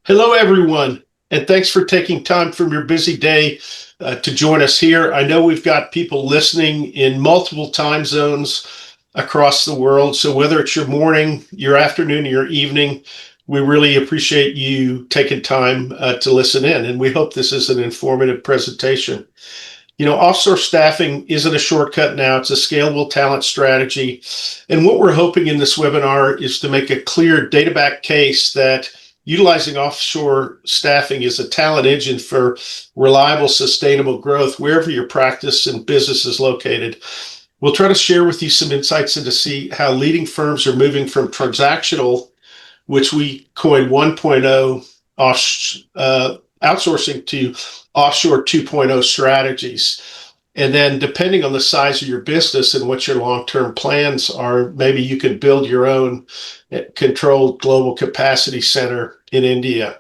Hello, everyone, and thanks for taking time from your busy day to join us here. I know we've got people listening in multiple time zones across the world. So whether it's your morning, your afternoon, or your evening, we really appreciate you taking time to listen in. And we hope this is an informative presentation. Offshore staffing isn't a shortcut now. It's a scalable talent strategy. And what we're hoping in this webinar is to make a clear data-backed case that utilizing offshore staffing is a talent engine for reliable, sustainable growth wherever your practice and business is located. We'll try to share with you some insights into see how leading firms are moving from transactional, which we coined 1.0 outsourcing, to Offshore 2.0 strategies. And then depending on the size of your business and what your long-term plans are, maybe you can build your own controlled global capacity center in India.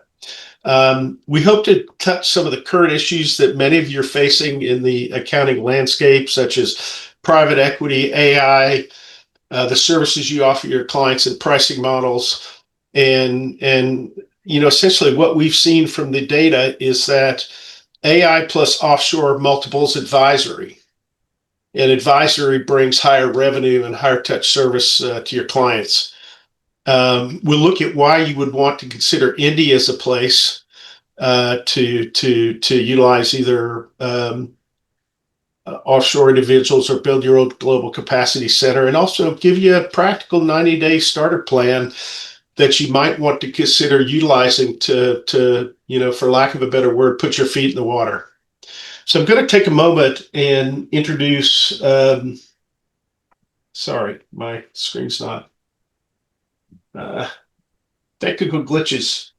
We hope to touch some of the current issues that many of you are facing in the accounting landscape, such as private equity, AI, the services you offer your clients, and pricing models. And essentially what we've seen from the data is that AI plus offshore multiples advisory. And advisory brings higher revenue and higher touch service to your clients. We'll look at why you would want to consider India as a place to utilize either offshore individuals or build your own global capacity center, and also give you a practical 90-day starter plan that you might want to consider utilizing to, for lack of a better word, put your feet in the water. So I'm going to take a moment and introduce, sorry, my screen's not, technical glitches.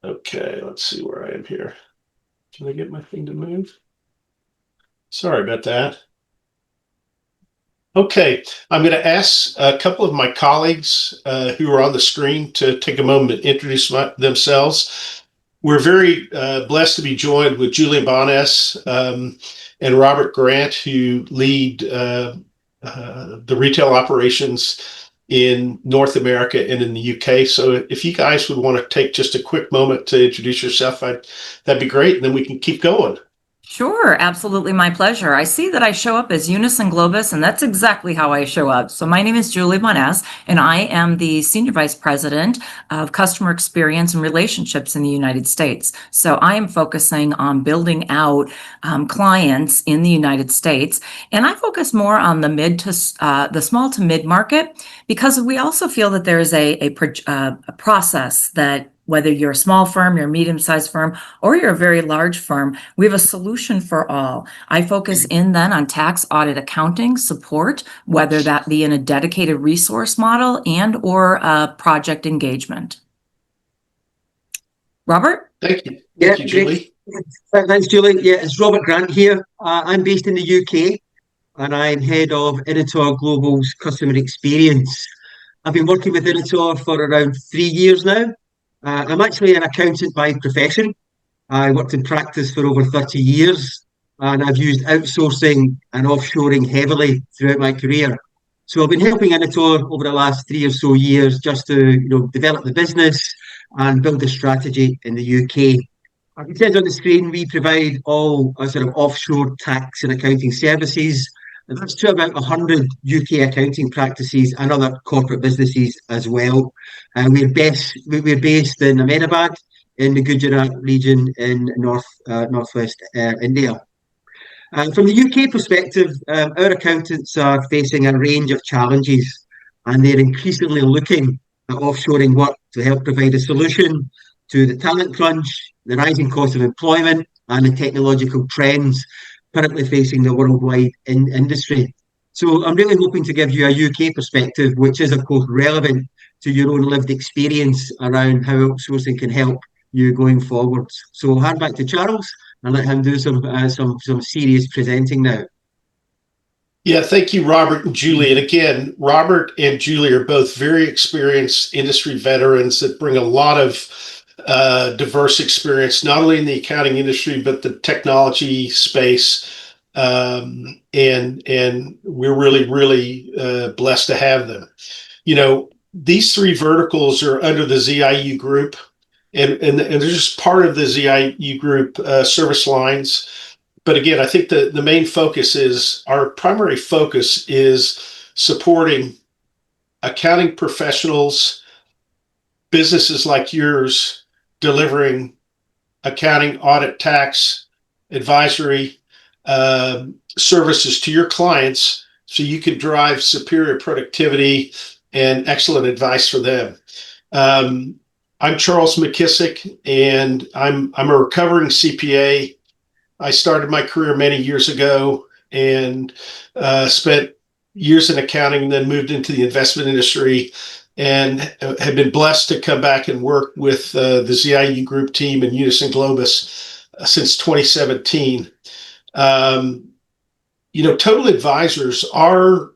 Okay, let's see where I am here. Can I get my thing to move? Sorry about that. Okay, I'm going to ask a couple of my colleagues who are on the screen to take a moment to introduce themselves. We're very blessed to be joined with Julie Bonas and Robert Grant, who lead the retail operations in North America and in the UK. So if you guys would want to take just a quick moment to introduce yourself, that'd be great, and then we can keep going. Sure, absolutely, my pleasure. I see that I show up as Unison Globus, and that's exactly how I show up. So my name is Julie Bonas, and I am the Senior Vice President of Customer Experience and Relationships in the United States. So I am focusing on building out clients in the United States, and I focus more on the small to mid market, because we also feel that there is a process that, whether you're a small firm, you're a medium-sized firm, or you're a very large firm, we have a solution for all. I focus in then on tax, audit, accounting support, whether that be in a dedicated resource model and or a project engagement. Robert? Thank you. Thank you, Julie. Thanks, Julie. Yeah, it's Robert Grant here. I'm based in the UK, and I'm head of Initor Global's customer experience. I've been working with Initor for around 3 years now. I'm actually an accountant by profession. I worked in practice for over 30 years, and I've used outsourcing and offshoring heavily throughout my career. So I've been helping Initor over the last 3 or so years just to develop the business and build a strategy in the UK. As it says on the screen, we provide all sort of offshore tax and accounting services. And that's to about 100 UK accounting practices and other corporate businesses as well. And we're based in Ahmedabad in the Gujarat region in northwest India. From the UK perspective, our accountants are facing a range of challenges, and they're increasingly looking at offshoring work to help provide a solution to the talent crunch, the rising cost of employment, and the technological trends currently facing the worldwide industry. So I'm really hoping to give you a UK perspective, which is of course relevant to your own lived experience around how outsourcing can help you going forward. So I'll hand back to Charles and let him do some serious presenting now. Yeah, thank you, Robert and Julie. And again, Robert and Julie are both very experienced industry veterans that bring a lot of diverse experience, not only in the accounting industry, but the technology space. And we're really, really blessed to have them. these three verticals are under the ZIU group, and they're just part of the ZIU group service lines. But again, I think the main focus is, our primary focus is supporting accounting professionals, businesses like yours, delivering accounting, audit, tax, advisory services to your clients so you can drive superior productivity and excellent advice for them. I'm Charles McKissick, and I'm a recovering CPA. I started my career many years ago and spent years in accounting, then moved into the investment industry, and have been blessed to come back and work with the ZIU group team and Unison Globus since 2017. TOTL Advisors, our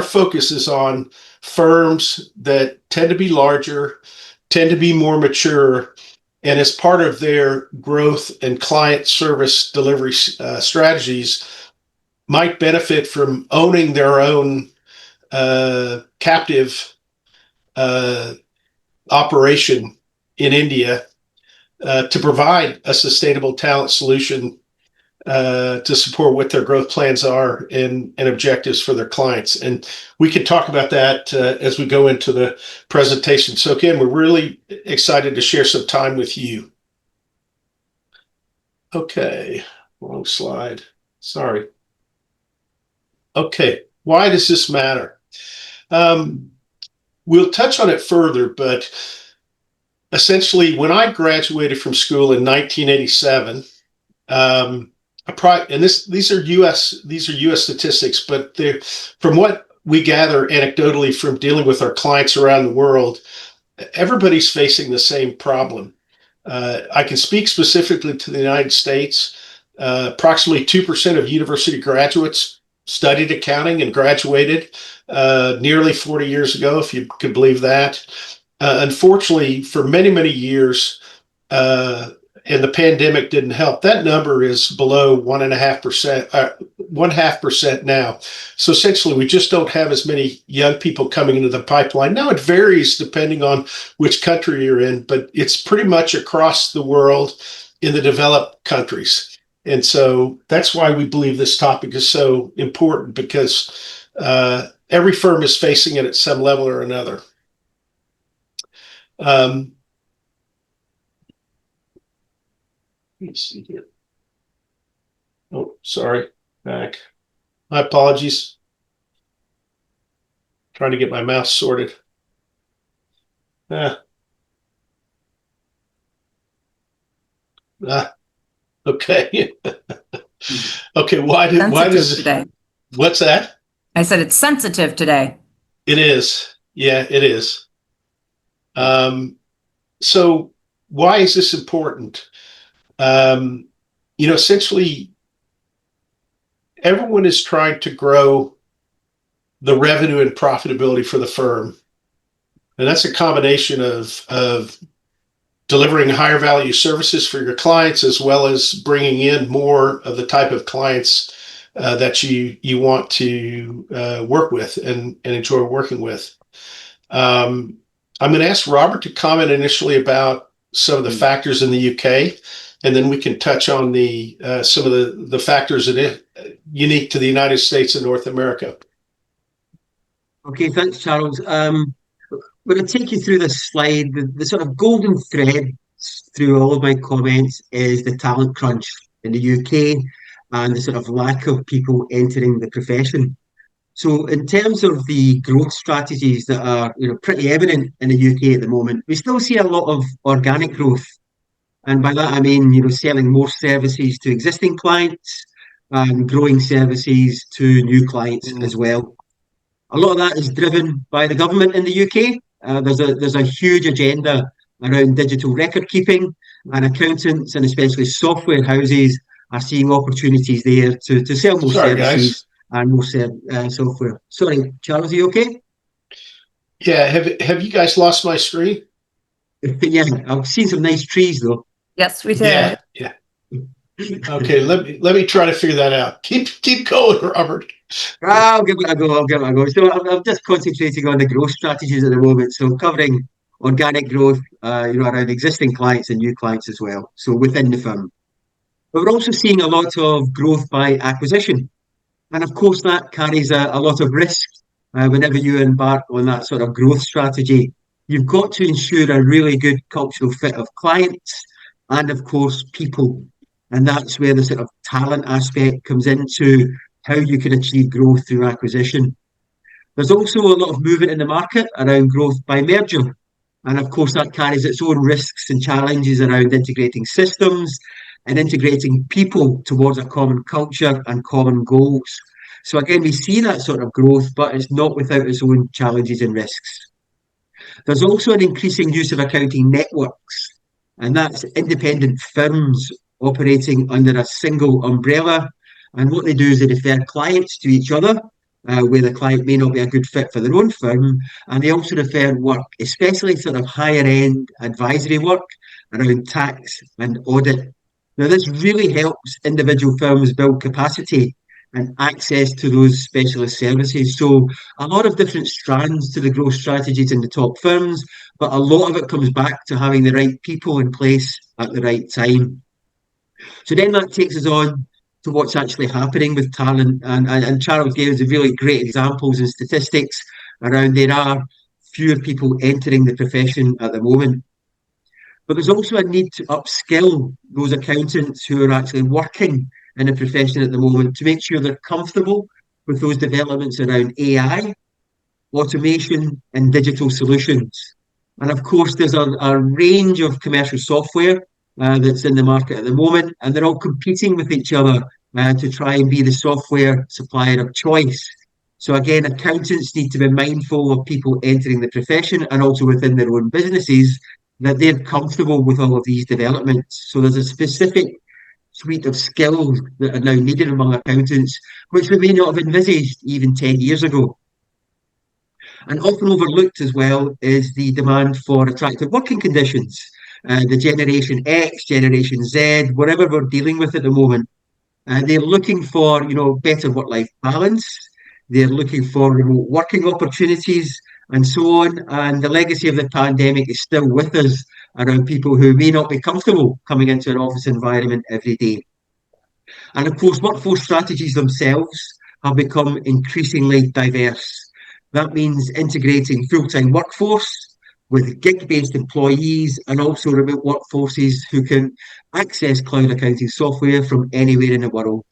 focus is on firms that tend to be larger, tend to be more mature, and as part of their growth and client service delivery strategies, might benefit from owning their own captive operation in India to provide a sustainable talent solution to support what their growth plans are and objectives for their clients. And we can talk about that as we go into the presentation. So again, we're really excited to share some time with you. Okay, wrong slide. Sorry. Okay, why does this matter? We'll touch on it further, but essentially, when I graduated from school in 1987, and these are U.S. statistics, but from what we gather anecdotally from dealing with our clients around the world, everybody's facing the same problem. I can speak specifically to the United States. Approximately 2% of university graduates studied accounting and graduated nearly 40 years ago, if you could believe that. Unfortunately, for many, many years, and the pandemic didn't help, that number is below 1.5%, 0.5% now. So essentially, we just don't have as many young people coming into the pipeline. Now it varies depending on which country you're in, but it's pretty much across the world in the developed countries. And so that's why we believe this topic is so important, because every firm is facing it at some level or another. Let me see here. Oh, sorry. Back. My apologies. Trying to get my mouse sorted. Okay. Okay. Why does today? What's that? I said it's sensitive today. It is. Yeah, it is. So why is this important? Essentially, everyone is trying to grow the revenue and profitability for the firm. And that's a combination of delivering higher value services for your clients, as well as bringing in more of the type of clients that you want to work with and enjoy working with. I'm going to ask Robert to comment initially about some of the factors in the UK, and then we can touch on some of the factors that are unique to the United States and North America. Okay, thanks, Charles. I'm going to take you through this slide. The sort of golden thread through all of my comments is the talent crunch in the UK and the sort of lack of people entering the profession. So in terms of the growth strategies that are pretty evident in the UK at the moment, we still see a lot of organic growth. And by that, I mean, selling more services to existing clients and growing services to new clients as well. A lot of that is driven by the government in the UK. There's a huge agenda around digital record keeping, and accountants and especially software houses are seeing opportunities there to sell more services and more software. Sorry, Charles, are you okay? Yeah, have you guys lost my screen? Yeah, I've seen some nice trees though. Yes, we did. Yeah. Okay, let me try to figure that out. Keep going, Robert. I'll give it a go. I'll give it a go. So I'm just concentrating on the growth strategies at the moment. So covering organic growth, around existing clients and new clients as well. So within the firm, but we're also seeing a lot of growth by acquisition, and of course that carries a lot of risk. Whenever you embark on that sort of growth strategy, you've got to ensure a really good cultural fit of clients and, of course, people. And that's where the sort of talent aspect comes into how you can achieve growth through acquisition. There's also a lot of movement in the market around growth by merger. And of course, that carries its own risks and challenges around integrating systems and integrating people towards a common culture and common goals. So again, we see that sort of growth, but it's not without its own challenges and risks. There's also an increasing use of accounting networks, and that's independent firms operating under a single umbrella. And what they do is they refer clients to each other, where the client may not be a good fit for their own firm. And they also refer work, especially sort of higher end advisory work around tax and audit. Now, this really helps individual firms build capacity and access to those specialist services. So, a lot of different strands to the growth strategies in the top firms, but a lot of it comes back to having the right people in place at the right time. So, then that takes us on to what's actually happening with talent. And Charles gave us a really great examples and statistics around there are fewer people entering the profession at the moment. But there's also a need to upskill those accountants who are actually working in a profession at the moment to make sure they're comfortable with those developments around AI, automation, and digital solutions. And of course, there's a range of commercial software that's in the market at the moment, and they're all competing with each other to try and be the software supplier of choice. So again, accountants need to be mindful of people entering the profession and also within their own businesses that they're comfortable with all of these developments. So there's a specific suite of skills that are now needed among accountants, which we may not have envisaged even 10 years ago. And often overlooked as well is the demand for attractive working conditions. The Generation X, Generation Z, whatever we're dealing with at the moment, they're looking for, better work-life balance. They're looking for remote working opportunities and so on. And the legacy of the pandemic is still with us around people who may not be comfortable coming into an office environment every day. And of course, workforce strategies themselves have become increasingly diverse. That means integrating full-time workforce with gig-based employees and also remote workforces who can access cloud accounting software from anywhere in the world.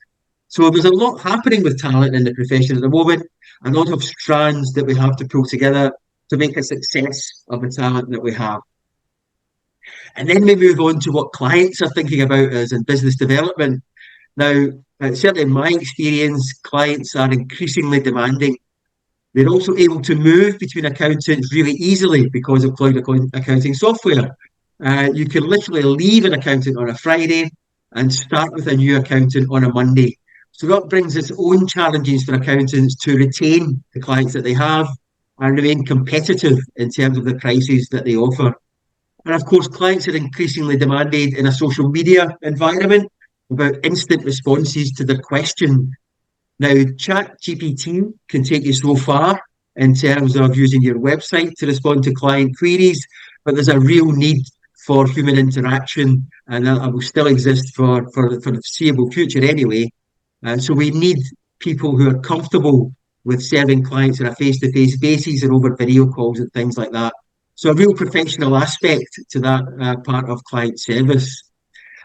So there's a lot happening with talent in the profession at the moment, a lot of strands that we have to pull together to make a success of the talent that we have. And then we move on to what clients are thinking about us in business development. Now, certainly in my experience, clients are increasingly demanding. They're also able to move between accountants really easily because of cloud accounting software. You can literally leave an accountant on a Friday and start with a new accountant on a Monday. So that brings its own challenges for accountants to retain the clients that they have and remain competitive in terms of the prices that they offer. And of course, clients are increasingly demanded in a social media environment about instant responses to their question. Now, ChatGPT can take you so far in terms of using your website to respond to client queries, but there's a real need for human interaction, and that will still exist for the foreseeable future anyway. So we need people who are comfortable with serving clients on a face-to-face basis and over video calls and things like that. So a real professional aspect to that part of client service.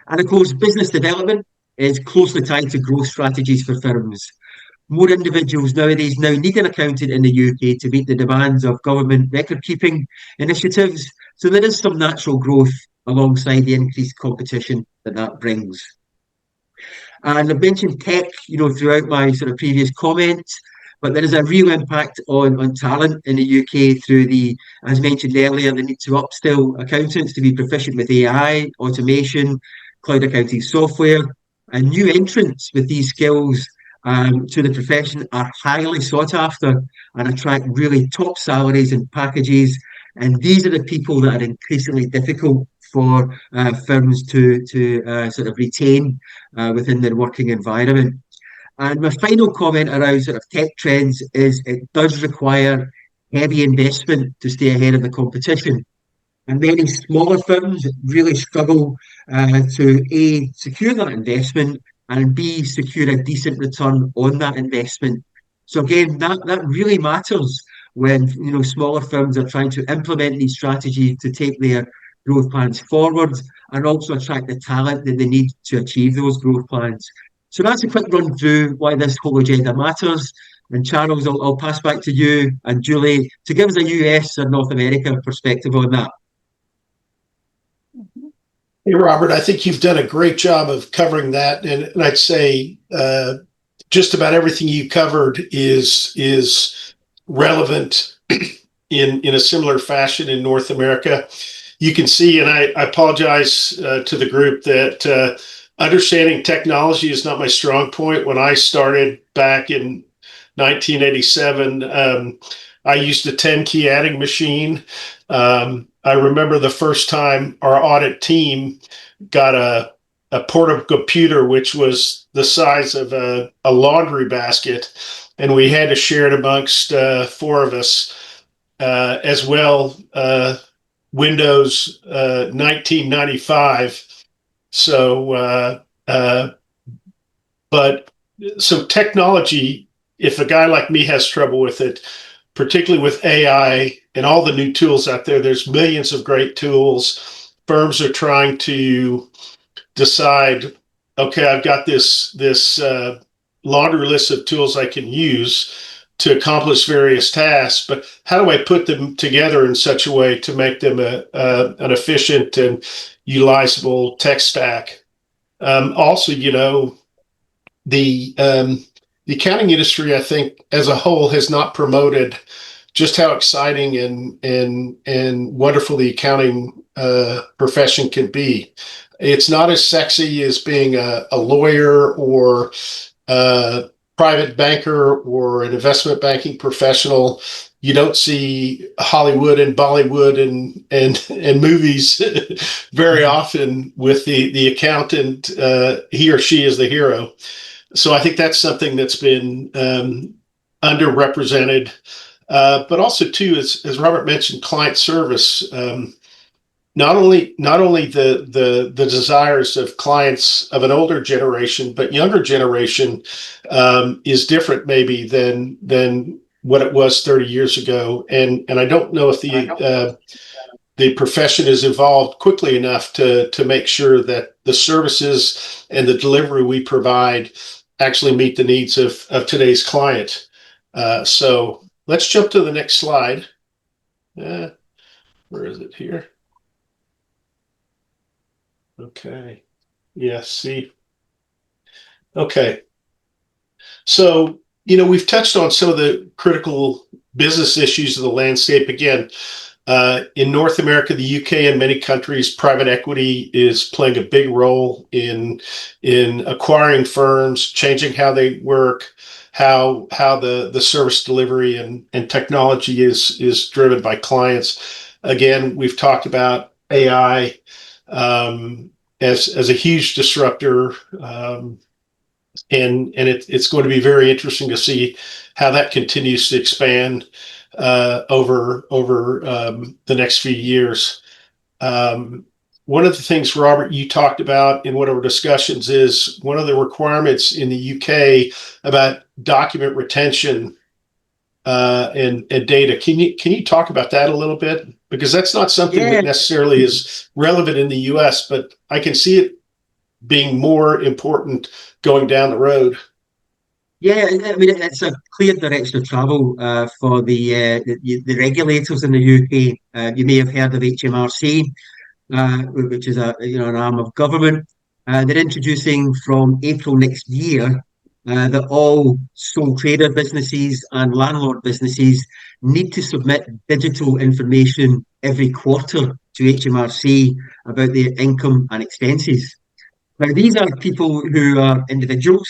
And of course, business development is closely tied to growth strategies for firms. More individuals nowadays now need an accountant in the UK to meet the demands of government record-keeping initiatives. So there is some natural growth alongside the increased competition that brings. And I've mentioned tech, throughout my sort of previous comments, but there is a real impact on talent in the UK through as mentioned earlier, the need to upskill accountants to be proficient with AI, automation, cloud accounting software, and new entrants with these skills to the profession are highly sought after and attract really top salaries and packages. And these are the people that are increasingly difficult for firms to sort of retain within their working environment. And my final comment around sort of tech trends is it does require heavy investment to stay ahead of the competition. And many smaller firms really struggle to A, secure that investment, and B, secure a decent return on that investment. So again, that really matters when smaller firms are trying to implement these strategies to take their growth plans forward and also attract the talent that they need to achieve those growth plans. So that's a quick run through why this whole agenda matters. And Charles, I'll pass back to you and Julie to give us a US or North America perspective on that. Hey, Robert, I think you've done a great job of covering that. And I'd say just about everything you covered is relevant in a similar fashion in North America. You can see, and I apologize to the group that understanding technology is not my strong point. When I started back in 1987, I used a 10 key adding machine. I remember the first time our audit team got a portable computer, which was the size of a laundry basket, and we had to share it amongst four of us as well. Windows 1995. So, so technology, if a guy like me has trouble with it, particularly with AI and all the new tools out there, there's millions of great tools. Firms are trying to decide, okay, I've got this laundry list of tools I can use to accomplish various tasks, but how do I put them together in such a way to make them an efficient and utilizable tech stack? Also, the accounting industry, I think, as a whole, has not promoted just how exciting and wonderful the accounting profession can be. It's not as sexy as being a lawyer or a private banker or an investment banking professional. You don't see Hollywood and Bollywood and movies very often with the accountant. He or she is the hero. So I think that's something that's been underrepresented. But also, too, as Robert mentioned, client service. Not only the desires of clients of an older generation, but younger generation is different maybe than what it was 30 years ago. And I don't know if the profession has evolved quickly enough to make sure that the services and the delivery we provide actually meet the needs of today's client. So let's jump to the next slide. Where is it here? Okay. Yeah, see. Okay. So, we've touched on some of the critical business issues of the landscape. Again, in North America, the UK, and many countries, private equity is playing a big role in acquiring firms, changing how they work, how the service delivery and technology is driven by clients. Again, we've talked about AI as a huge disruptor, and it's going to be very interesting to see how that continues to expand over the next few years. One of the things, Robert, you talked about in one of our discussions is one of the requirements in the UK about document retention and data. Can you talk about that a little bit? Because that's not something that necessarily is relevant in the US, but I can see it being more important going down the road. Yeah, I mean, it's a clear direction of travel for the regulators in the UK. You may have heard of HMRC, which is an arm of government. They're introducing from April next year that all sole trader businesses and landlord businesses need to submit digital information every quarter to HMRC about their income and expenses. Now, these are people who are individuals,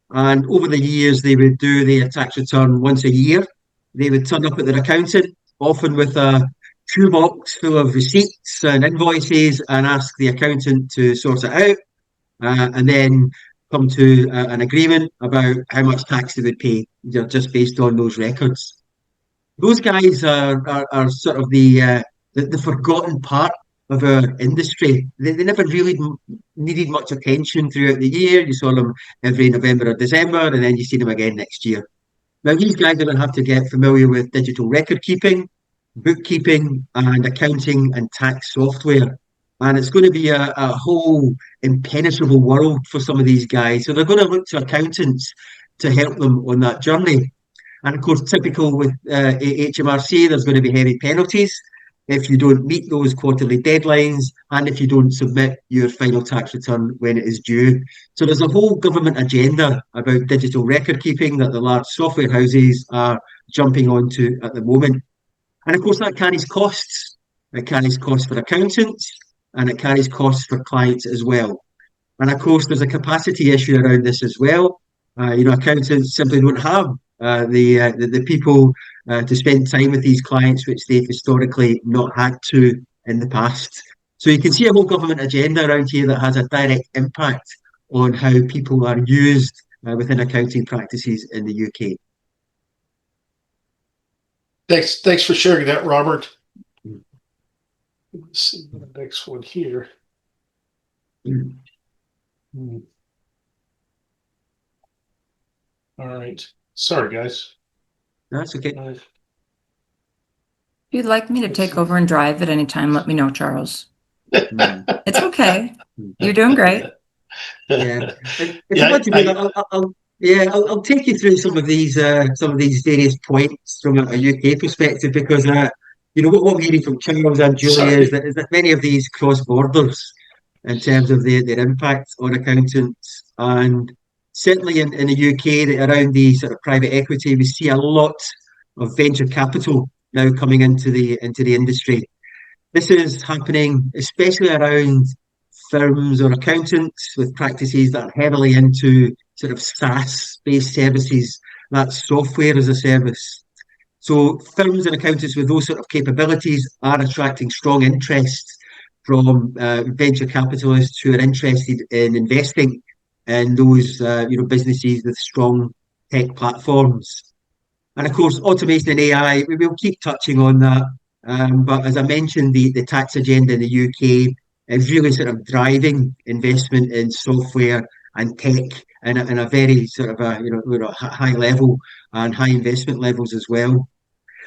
and over the years, they would do their tax return once a year. They would turn up at their accountant, often with a shoebox full of receipts and invoices and ask the accountant to sort it out, and then come to an agreement about how much tax they would pay, just based on those records. Those guys are sort of the forgotten part of our industry. They never really needed much attention throughout the year. You saw them every November or December, and then you see them again next year. Now, these guys are going to have to get familiar with digital record keeping, bookkeeping, and accounting and tax software. And it's going to be a whole impenetrable world for some of these guys. So they're going to look to accountants to help them on that journey. And of course, typical with HMRC, there's going to be heavy penalties if you don't meet those quarterly deadlines and if you don't submit your final tax return when it is due. So there's a whole government agenda about digital record keeping that the large software houses are jumping onto at the moment. And of course, that carries costs. It carries costs for accountants and it carries costs for clients as well. And of course, there's a capacity issue around this as well. Accountants simply don't have the people to spend time with these clients, which they've historically not had to in the past. So you can see a whole government agenda around here that has a direct impact on how people are used within accounting practices in the UK. Thanks for sharing that, Robert. Let's see the next one here. All right. Sorry, guys. That's okay. If you'd like me to take over and drive at any time, let me know, Charles. It's okay. You're doing great. Yeah. If you want to do that, I'll take you through some of these various points from a UK perspective, because what we're hearing from Charles and Julia is that many of these cross borders in terms of their impact on accountants. And certainly in the UK, around the sort of private equity, we see a lot of venture capital now coming into the industry. This is happening especially around firms or accountants with practices that are heavily into sort of SaaS-based services, that's software as a service. So firms and accountants with those sort of capabilities are attracting strong interest from venture capitalists who are interested in investing in those businesses with strong tech platforms. And of course, automation and AI, we will keep touching on that. But as I mentioned, the tax agenda in the UK is really sort of driving investment in software and tech in a very sort of high level and high investment levels as well.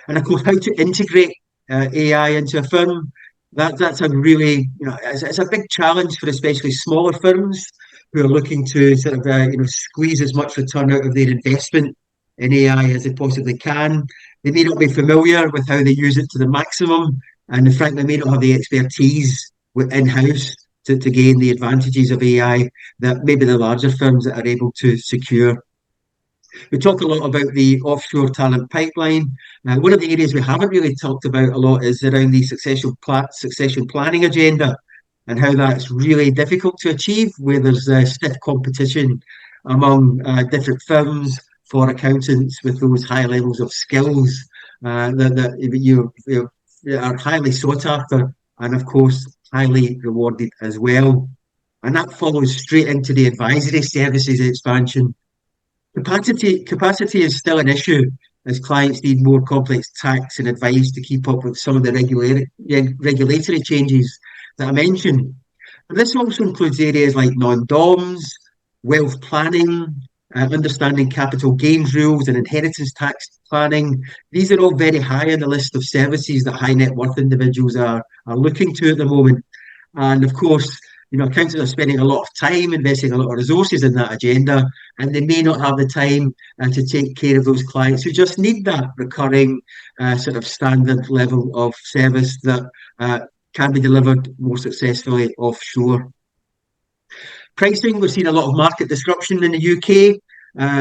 And of course, how to integrate AI into a firm, that's a really, it's a big challenge for especially smaller firms who are looking to sort of squeeze as much return out of their investment in AI as they possibly can. They may not be familiar with how they use it to the maximum, and in fact, they may not have the expertise in-house to gain the advantages of AI that maybe the larger firms that are able to secure. We talk a lot about the offshore talent pipeline. One of the areas we haven't really talked about a lot is around the succession planning agenda and how that's really difficult to achieve, where there's stiff competition among different firms for accountants with those high levels of skills that are highly sought after and, of course, highly rewarded as well. And that follows straight into the advisory services expansion. Capacity is still an issue as clients need more complex tax and advice to keep up with some of the regulatory changes that I mentioned. But this also includes areas like non-DOMs, wealth planning, understanding capital gains rules and inheritance tax planning. These are all very high on the list of services that high net worth individuals are looking to at the moment. And of course, accountants are spending a lot of time investing a lot of resources in that agenda, and they may not have the time to take care of those clients who just need that recurring sort of standard level of service that can be delivered more successfully offshore. Pricing, we've seen a lot of market disruption in the UK,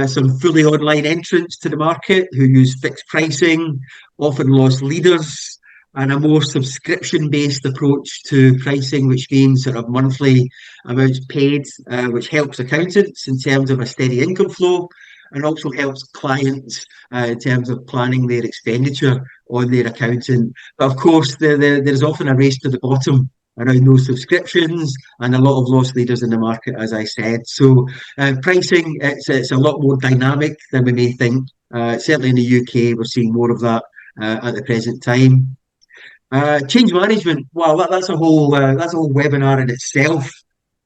some fully online entrants to the market who use fixed pricing, often lost leaders, and a more subscription-based approach to pricing, which means sort of monthly amounts paid, which helps accountants in terms of a steady income flow and also helps clients in terms of planning their expenditure on their accountant. But of course, there's often a race to the bottom around those subscriptions and a lot of loss leaders in the market, as I said. So pricing, it's a lot more dynamic than we may think. Certainly in the UK, we're seeing more of that at the present time. Change management, well, that's a whole webinar in itself.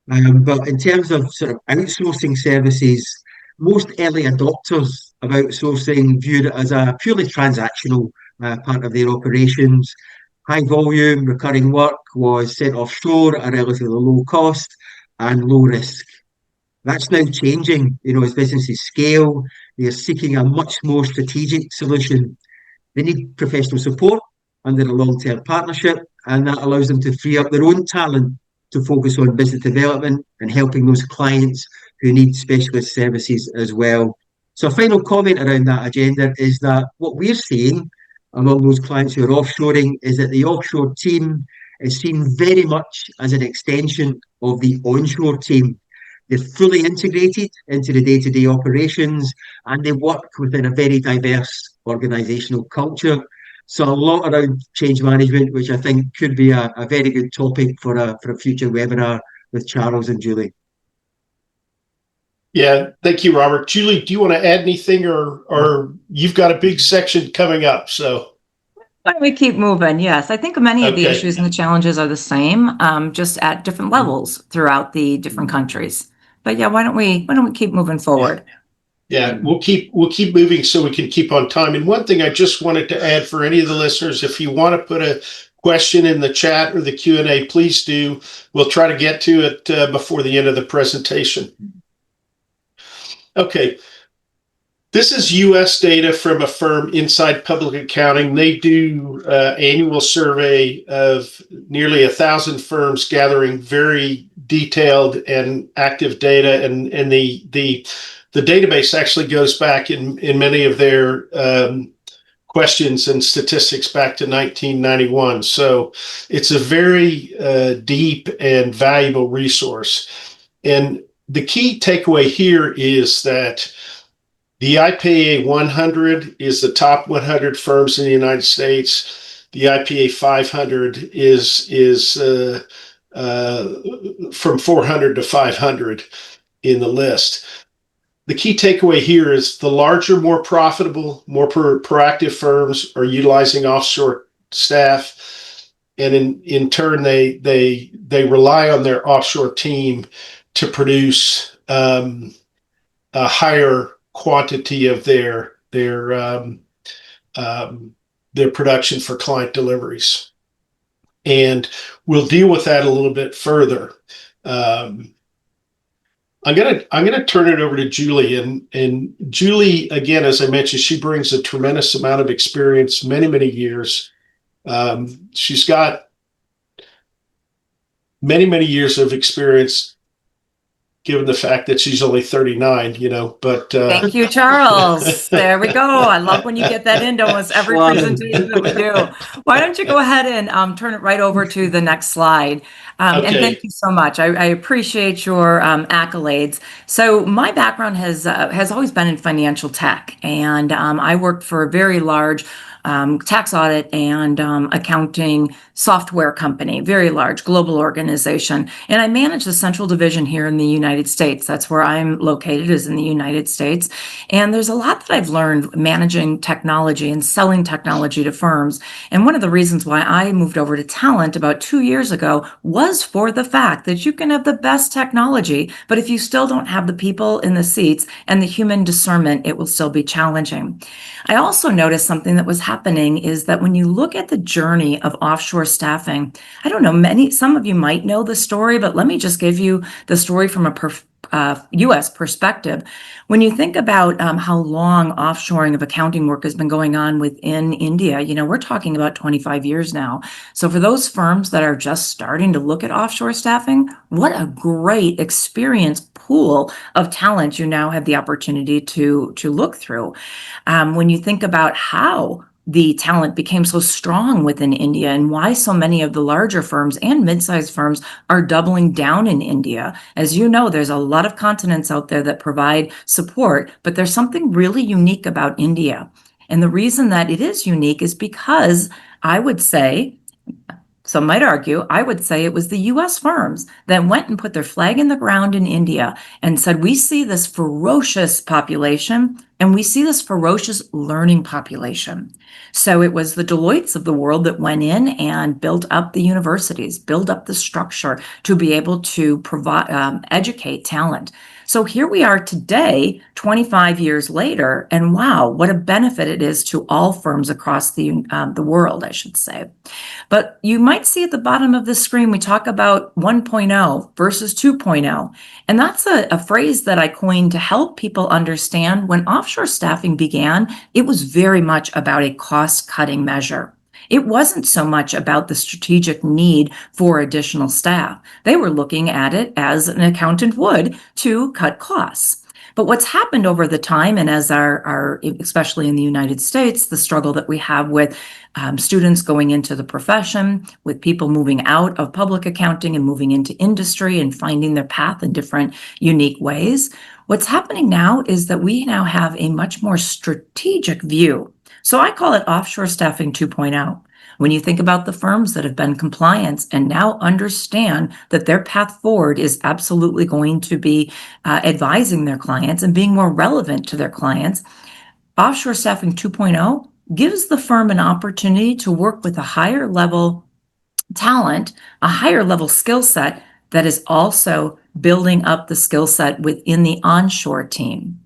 But in terms of sort of outsourcing services, most early adopters of outsourcing viewed it as a purely transactional part of their operations. High volume, recurring work was sent offshore at a relatively low cost and low risk. That's now changing. As businesses scale, they're seeking a much more strategic solution. They need professional support under a long-term partnership, and that allows them to free up their own talent to focus on business development and helping those clients who need specialist services as well. So a final comment around that agenda is that what we're seeing among those clients who are offshoring is that the offshore team is seen very much as an extension of the onshore team. They're fully integrated into the day-to-day operations, and they work within a very diverse organisational culture. So a lot around change management, which I think could be a very good topic for a future webinar with Charles and Julie. Yeah, thank you, Robert. Julie, do you want to add anything, or you've got a big section coming up? So why don't we keep moving? Yes, I think many of the Okay. issues and the challenges are the same, just at different levels throughout the different countries. But yeah, why don't we keep moving forward? Yeah, we'll keep moving so we can keep on time. And one thing I just wanted to add for any of the listeners, if you want to put a question in the chat or the Q&A, please do. We'll try to get to it before the end of the presentation. Okay. This is U.S. data from a firm Inside Public Accounting. They do annual survey of nearly 1,000 firms, gathering very detailed and active data, and the database actually goes back in many of their questions and statistics back to 1991. So it's a very deep and valuable resource. And the key takeaway here is that the IPA 100 is the top 100 firms in the United States. The IPA 500 is from 400 to 500 in the list. The key takeaway here is the larger, more profitable, more proactive firms are utilizing offshore staff, and in turn they rely on their offshore team to produce a higher quantity of their production for client deliveries. And we'll deal with that a little bit further. I'm gonna turn it over to Julie, and Julie, again, as I mentioned, she brings a tremendous amount of experience, many years. She's got many years of experience, given the fact that she's only 39, but Thank you, Charles. There we go. I love when you get that into almost every presentation that we do. Why don't you go ahead and turn it right over to the next slide. And thank you so much. I appreciate your accolades. So my background has always been in financial tech, and I worked for a very large tax audit and accounting software company, very large global organization. And I manage the central division here in the United States. That's where I'm located, is in the United States. And there's a lot that I've learned managing technology and selling technology to firms. And one of the reasons why I moved over to talent about 2 years ago was for the fact that you can have the best technology, but if you still don't have the people in the seats and the human discernment, it will still be challenging. I also noticed something that was happening is that when you look at the journey of offshore staffing, I don't know, some of you might know the story, but let me just give you the story from a U.S. perspective. When you think about how long offshoring of accounting work has been going on within India, we're talking about 25 years now. So for those firms that are just starting to look at offshore staffing, what a great experience pool of talent you now have the opportunity to look through. When you think about how the talent became so strong within India and why so many of the larger firms and mid-sized firms are doubling down in India. As you know, there's a lot of continents out there that provide support, but there's something really unique about India. And the reason that it is unique is because I would say, some might argue, I would say it was the US firms that went and put their flag in the ground in India and said, we see this ferocious population and we see this ferocious learning population. So it was the Deloittes of the world that went in and built up the universities, built up the structure to be able to provide, educate talent. So here we are today, 25 years later, and wow, what a benefit it is to all firms across the world, I should say. But you might see at the bottom of the screen, we talk about 1.0 versus 2.0. And that's a phrase that I coined to help people understand when offshore staffing began, it was very much about a cost-cutting measure. It wasn't so much about the strategic need for additional staff. They were looking at it as an accountant would to cut costs. But what's happened over the time, and as our especially in the United States, the struggle that we have with students going into the profession, with people moving out of public accounting and moving into industry and finding their path in different unique ways, what's happening now is that we now have a much more strategic view. So I call it offshore staffing 2.0. When you think about the firms that have been compliant and now understand that their path forward is absolutely going to be advising their clients and being more relevant to their clients, offshore staffing 2.0 gives the firm an opportunity to work with a higher level talent, a higher level skill set that is also building up the skill set within the onshore team.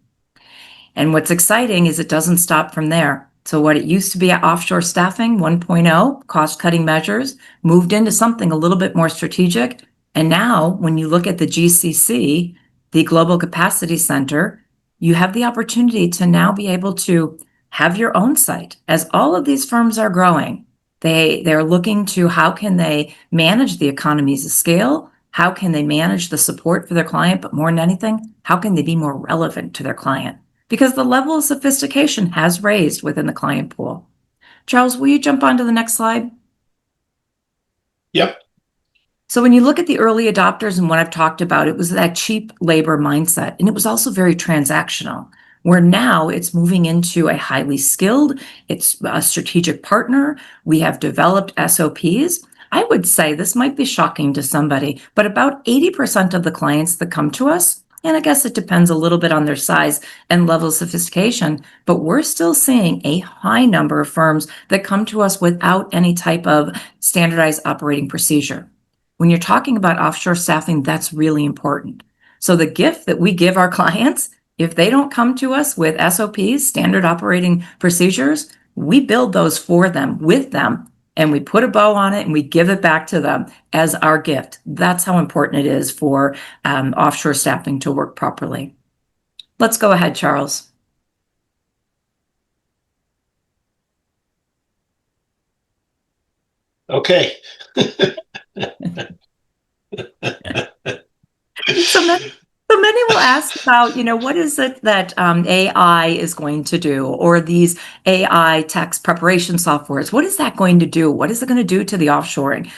And what's exciting is it doesn't stop from there. So what it used to be at offshore staffing 1.0, cost-cutting measures, moved into something a little bit more strategic. And now when you look at the GCC, the Global Capacity Center, you have the opportunity to now be able to have your own site. As all of these firms are growing, they're looking to how can they manage the economies of scale, how can they manage the support for their client, but more than anything, how can they be more relevant to their client? Because the level of sophistication has raised within the client pool. Charles, will you jump on to the next slide? Yep. So when you look at the early adopters and what I've talked about, it was that cheap labor mindset, and it was also very transactional, where now it's moving into a highly skilled, it's a strategic partner. We have developed SOPs. I would say this might be shocking to somebody, but about 80% of the clients that come to us, and I guess it depends a little bit on their size and level of sophistication, but we're still seeing a high number of firms that come to us without any type of standardized operating procedure. When you're talking about offshore staffing, that's really important. So the gift that we give our clients, if they don't come to us with SOPs, standard operating procedures, we build those for them, with them, and we put a bow on it and we give it back to them as our gift. That's how important it is for offshore staffing to work properly. Let's go ahead, Charles. Okay. So many will ask about, what is it that AI is going to do, or these AI tax preparation softwares? What is that going to do? What is it going to do to the offshoring?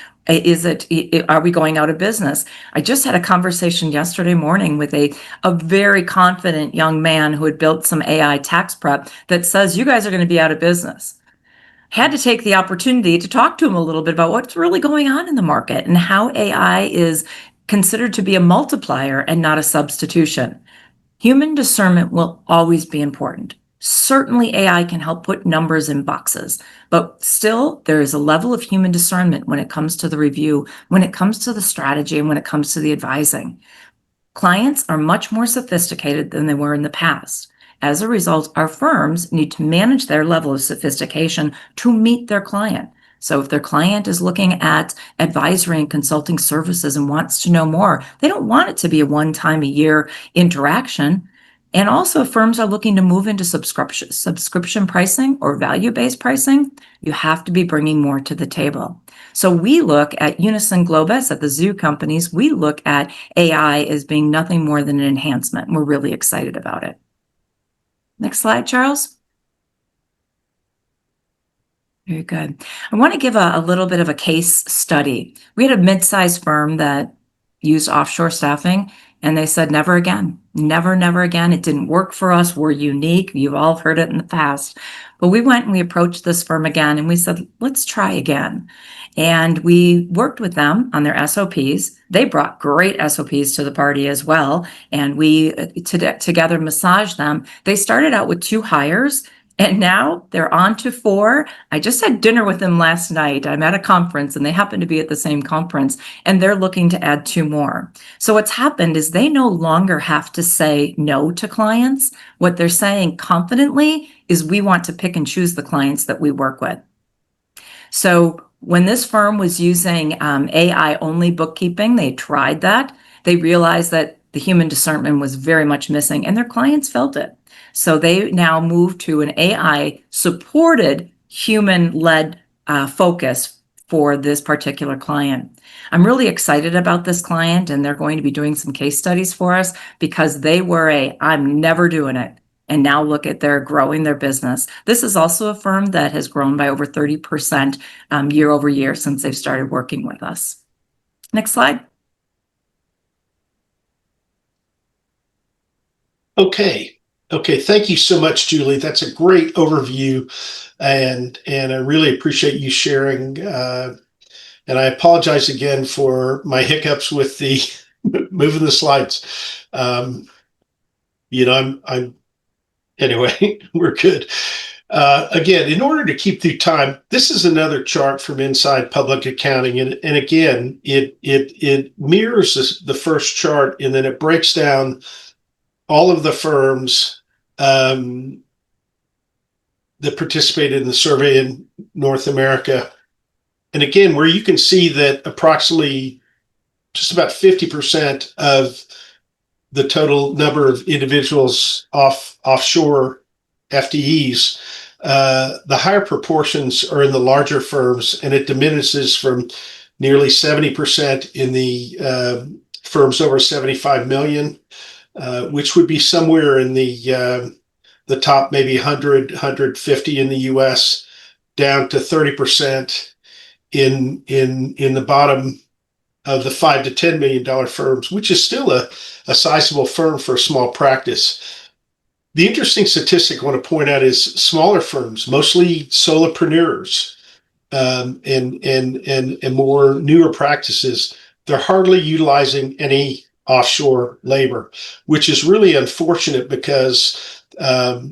Are we going out of business? I just had a conversation yesterday morning with a very confident young man who had built some AI tax prep that says, you guys are going to be out of business. Had to take the opportunity to talk to him a little bit about what's really going on in the market and how AI is considered to be a multiplier and not a substitution. Human discernment will always be important. Certainly AI can help put numbers in boxes, but still there is a level of human discernment when it comes to the review, when it comes to the strategy, and when it comes to the advising. Clients are much more sophisticated than they were in the past. As a result, our firms need to manage their level of sophistication to meet their client. So if their client is looking at advisory and consulting services and wants to know more, they don't want it to be a one-time a year interaction. And also firms are looking to move into subscription pricing or value-based pricing. You have to be bringing more to the table. So we look at Unison Globus, at the zoo companies, we look at AI as being nothing more than an enhancement. We're really excited about it. Next slide, Charles. Very good. I want to give a little bit of a case study. We had a mid-sized firm that used offshore staffing, And they said, never again, never, never again. It didn't work for us. We're unique. You've all heard it in the past. But we went and we approached this firm again and we said, let's try again. And we worked with them on their SOPs. They brought great SOPs to the party as well. And we together massaged them. They started out with 2 hires. And now they're on to 4. I just had dinner with them last night. I'm at a conference and they happen to be at the same conference and they're looking to add 2 more. So what's happened is they no longer have to say no to clients. What they're saying confidently is we want to pick and choose the clients that we work with. So when this firm was using AI only bookkeeping, they tried that. They realized that the human discernment was very much missing and their clients felt it. So they now move to an AI supported human led focus for this particular client. I'm really excited about this client and they're going to be doing some case studies for us because they were I'm never doing it. And now look at they're growing their business. This is also a firm that has grown by over 30% year over year since they've started working with us. Next slide. Okay. Thank you so much, Julie. That's a great overview, and I really appreciate you sharing. And I apologize again for my hiccups with the moving the slides. I'm anyway. We're good. Again, in order to keep through time, this is another chart from inside public accounting, and again, it mirrors the first chart, and then it breaks down all of the firms that participated in the survey in North America. And again, where you can see that approximately just about 50% of the total number of individuals offshore FTEs, the higher proportions are in the larger firms, and it diminishes from nearly 70% in the firms over 75 million, which would be somewhere in the top maybe 100, 150 in the US, down to 30% in the bottom of the $5 to $10 million firms, which is still a sizable firm for a small practice. The interesting statistic I want to point out is smaller firms, mostly solopreneurs, and more newer practices, they're hardly utilizing any offshore labor, which is really unfortunate because that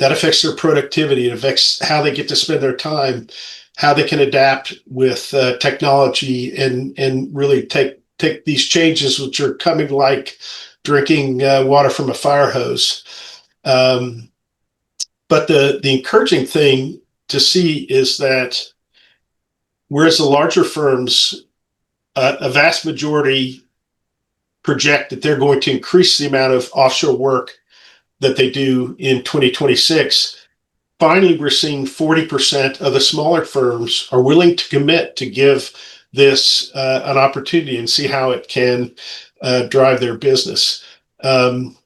affects their productivity. It affects how they get to spend their time, how they can adapt with technology, and really take these changes, which are coming like drinking water from a fire hose. But the encouraging thing to see is that whereas the larger firms, a vast majority project that they're going to increase the amount of offshore work that they do in 2026. Finally, we're seeing 40% of the smaller firms are willing to commit to give this an opportunity and see how it can drive their business. And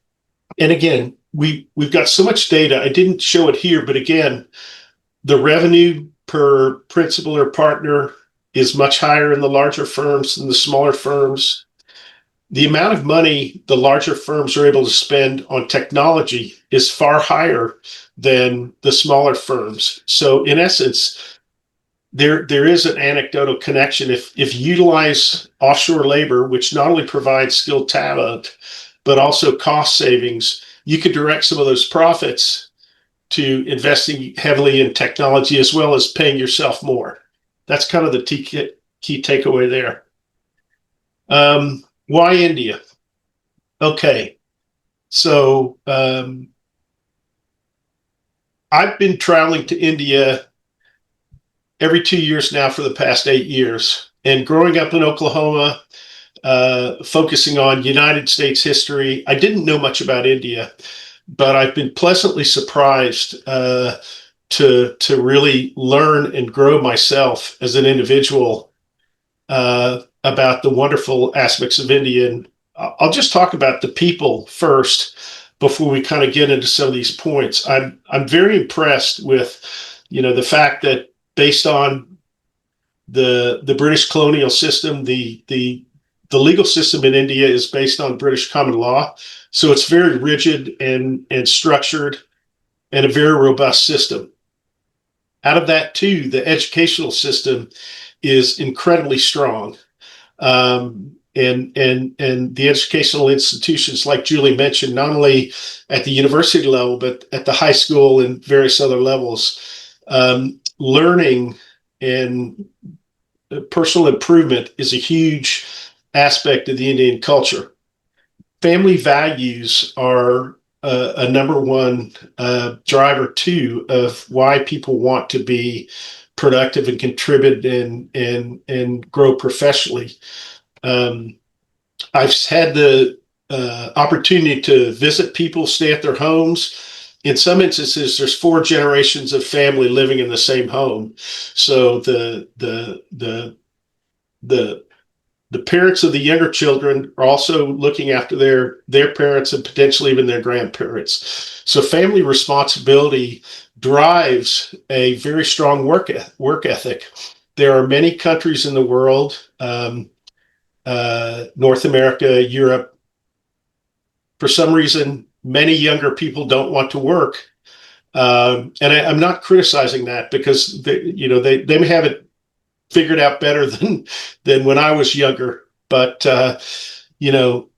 again, we've got so much data. I didn't show it here, but again, the revenue per principal or partner is much higher in the larger firms than the smaller firms. The amount of money the larger firms are able to spend on technology is far higher than the smaller firms. So in essence, there is an anecdotal connection. If you utilize offshore labor, which not only provides skilled talent, but also cost savings, you could direct some of those profits to investing heavily in technology as well as paying yourself more. That's kind of the key takeaway there. Why India? Okay, so I've been traveling to India every 2 years now for the past 8 years. And growing up in Oklahoma, focusing on United States history, I didn't know much about India, but I've been pleasantly surprised to really learn and grow myself as an individual about the wonderful aspects of India. And I'll just talk about the people first before we kind of get into some of these points. I'm very impressed with, the fact that based on the British colonial system, the the legal system in India is based on British common law, so it's very rigid and structured, and a very robust system. Out of that too, the educational system is incredibly strong. And the educational institutions, like Julie mentioned, not only at the university level, but at the high school and various other levels, learning and personal improvement is a huge aspect of the Indian culture. Family values are a number one driver too of why people want to be productive and contribute and grow professionally. I've had the opportunity to visit people, stay at their homes. In some instances, there's 4 generations of family living in the same home. So the parents of the younger children are also looking after their parents and potentially even their grandparents. So family responsibility drives a very strong work ethic. There are many countries in the world, North America, Europe. For some reason, many younger people don't want to work. And I'm not criticizing that, because they may have it figured out better than when I was younger. But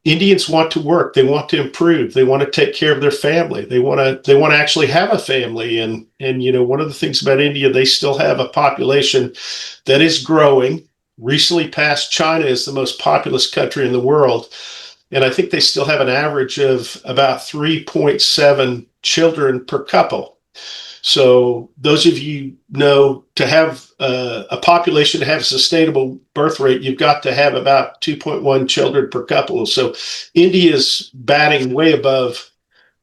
Indians want to work. They want to improve. They want to take care of their family. They want to actually have a family. And one of the things about India, they still have a population that is growing. Recently passed China as the most populous country in the world. And I think they still have an average of about 3.7 children per couple. So those of you know, to have a population to have a sustainable birth rate, you've got to have about 2.1 children per couple. So India's batting way above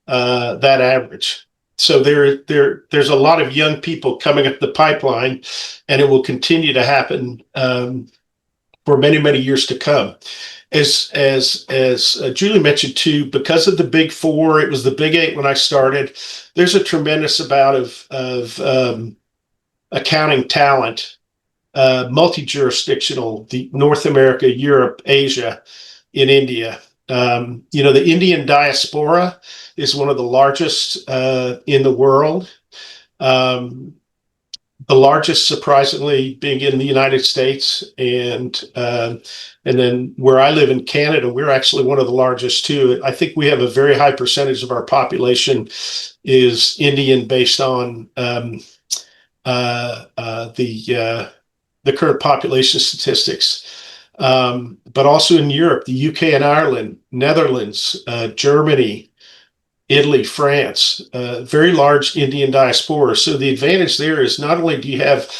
that average. So there's a lot of young people coming up the pipeline, and it will continue to happen for many, many years to come. As Julie mentioned too, because of the big 4, it was the big 8 when I started. There's a tremendous amount of accounting talent, multi-jurisdictional, the North America, Europe, Asia, in India. The Indian diaspora is one of the largest in the world. The largest, surprisingly, being in the United States, and then where I live in Canada, we're actually one of the largest too. I think we have a very high percentage of our population is Indian, based on the current population statistics. But also in Europe, the UK and Ireland, Netherlands, Germany, Italy, France, very large Indian diaspora. So the advantage there is not only do you have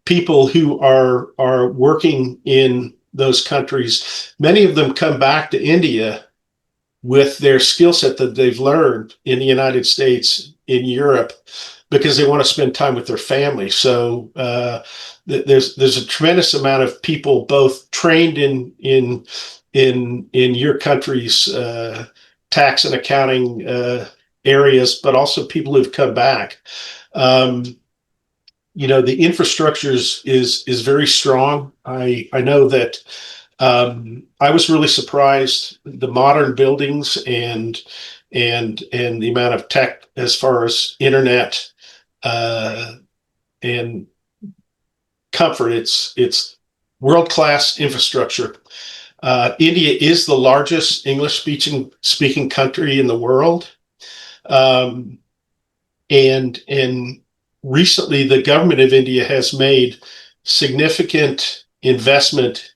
people who are working in those countries, many of them come back to India with their skill set that they've learned in the United States, in Europe, because they want to spend time with their family. So there's a tremendous amount of people both trained in your country's tax and accounting areas, but also people who've come back. The infrastructure is very strong. I know that I was really surprised the modern buildings and the amount of tech as far as internet and comfort. It's world-class infrastructure. India is the largest English speaking country in the world. And recently the government of India has made significant investment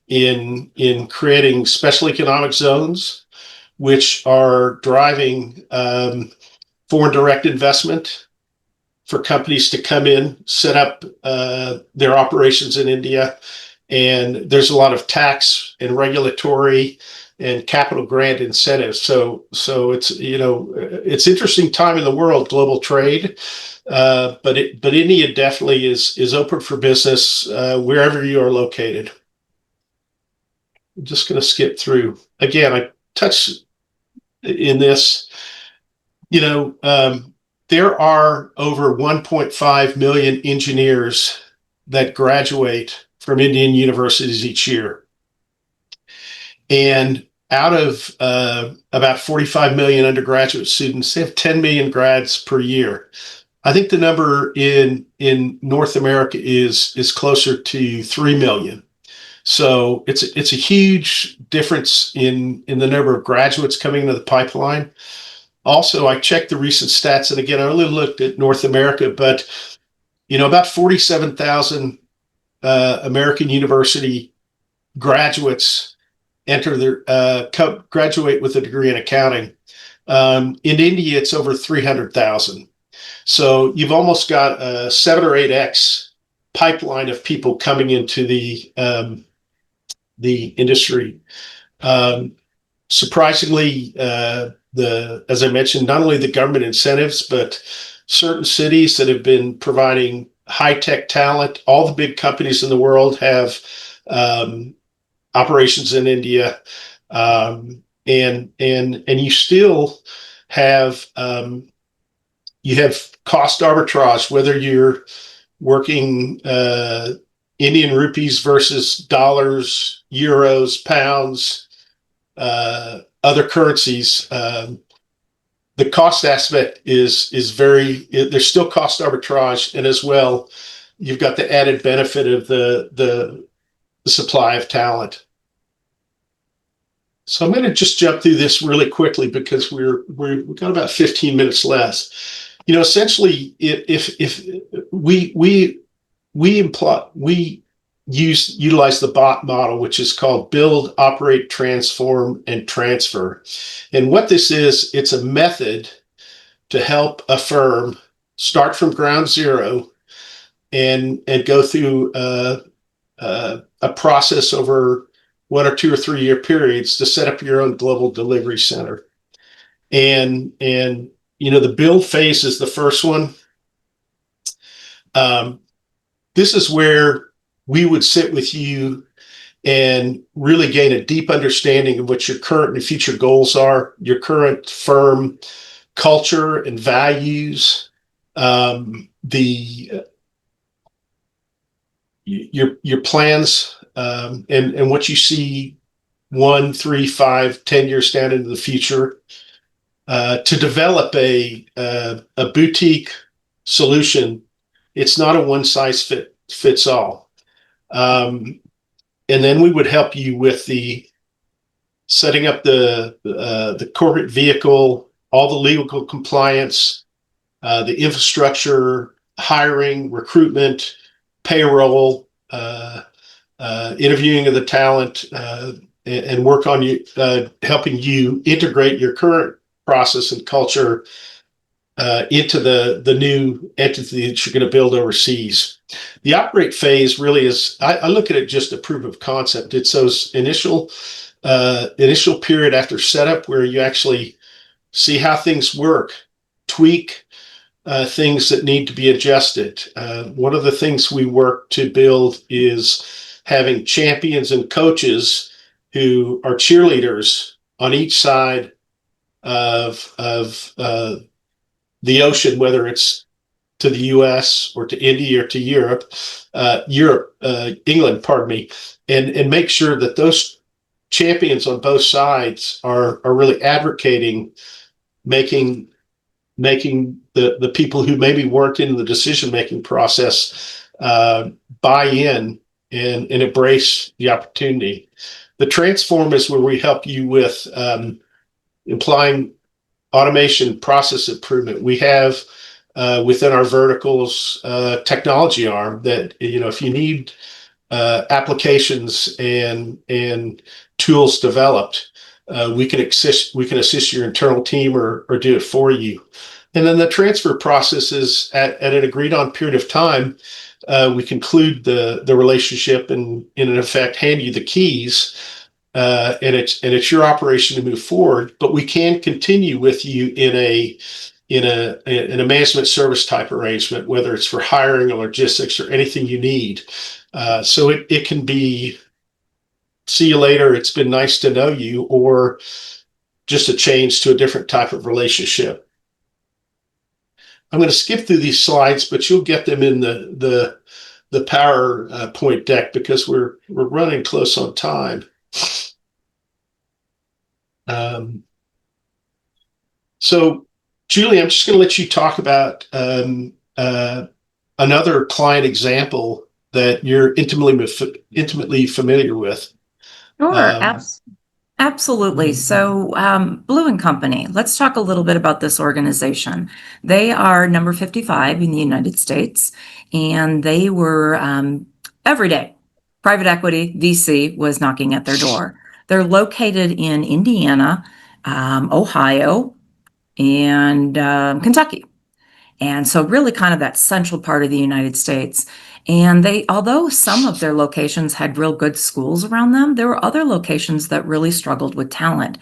in creating special economic zones, which are driving foreign direct investment for companies to come in, set up their operations in India. And there's a lot of tax and regulatory and capital grant incentives. So it's interesting time in the world, global trade. But India definitely is open for business wherever you are located. I'm just going to skip through. Again, I touched in this. There are over 1.5 million engineers that graduate from Indian universities each year. And out of about 45 million undergraduate students, they have 10 million grads per year. I think the number in North America is closer to 3 million. So it's a huge difference in the number of graduates coming into the pipeline. Also, I checked the recent stats, and again, I only looked at North America, but about 47,000 American university graduates graduate with a degree in accounting. In India, it's over 300,000. So you've almost got a 7 or 8x pipeline of people coming into the industry. Surprisingly, as I mentioned, not only the government incentives, but certain cities that have been providing high-tech talent. All the big companies in the world have operations in India, and you still have cost arbitrage, whether you're working Indian rupees versus dollars, euros, pounds, other currencies. The cost aspect is there's still cost arbitrage, and as well, you've got the added benefit of the supply of talent. So I'm going to just jump through this really quickly because we've got about 15 minutes left. Essentially, if we utilize the BOTT model, which is called build, operate, transform, and transfer. And what this is, it's a method to help a firm start from ground zero and go through a process over 1 or 2 or 3 year periods to set up your own global delivery center. And the build phase is the first one. This is where we would sit with you and really gain a deep understanding of what your current and future goals are, your current firm culture and values, your plans, and what you see 1, 3, 5, 10 years down into the future, to develop a boutique solution. It's not a one size fits all. And then we would help you with the setting up the corporate vehicle, all the legal compliance, the infrastructure, hiring, recruitment, payroll, interviewing of the talent, and work on helping you integrate your current process and culture into the new entity that you're going to build overseas. The operate phase really is, I look at it just a proof of concept. It's those initial period after setup where you actually see how things work, tweak things that need to be adjusted. One of the things we work to build is having champions and coaches who are cheerleaders on each side of the ocean, whether it's to the U.S. or to India or to Europe, England, pardon me, and make sure that those champions on both sides are really advocating, making the people who maybe weren't in the decision-making process buy in and embrace the opportunity. The transform is where we help you with implying automation, process improvement. We have within our verticals technology arm that, if you need applications and tools developed, we can assist your internal team or do it for you. And then the transfer process is at an agreed on period of time. We conclude the relationship and in effect hand you the keys, and it's your operation to move forward. But we can continue with you in a management service type arrangement, whether it's for hiring or logistics or anything you need. So it can be, see you later, it's been nice to know you, or just a change to a different type of relationship. I'm going to skip through these slides, but you'll get them in the PowerPoint deck because we're running close on time. Um, so, Julie, I'm just going to let you talk about another client example that you're intimately familiar with. Sure, Um, absolutely. So, Blue and Company, let's talk a little bit about this organization. They are number 55 in the United States, and they were every day, private equity, VC was knocking at their door. They're located in Indiana, Ohio, and Kentucky. And so really kind of that central part of the United States. And they, although some of their locations had real good schools around them, there were other locations that really struggled with talent.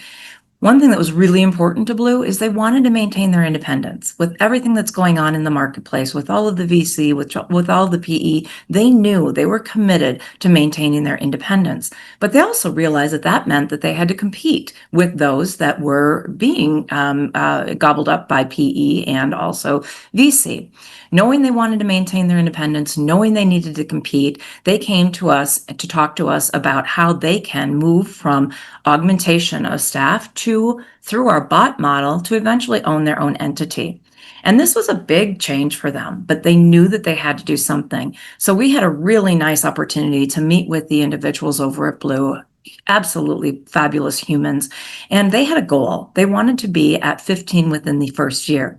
One thing that was really important to Blue is they wanted to maintain their independence. With everything that's going on in the marketplace, with all of the VC, with all the PE, they knew they were committed to maintaining their independence. But they also realized that that meant that they had to compete with those that were being gobbled up by PE and also VC. Knowing they wanted to maintain their independence, knowing they needed to compete, they came to us to talk to us about how they can move from augmentation of staff to, through our BOTT model, to eventually own their own entity. And this was a big change for them, but they knew that they had to do something. So we had a really nice opportunity to meet with the individuals over at Blue, absolutely fabulous humans. And they had a goal. They wanted to be at 15 within the first year.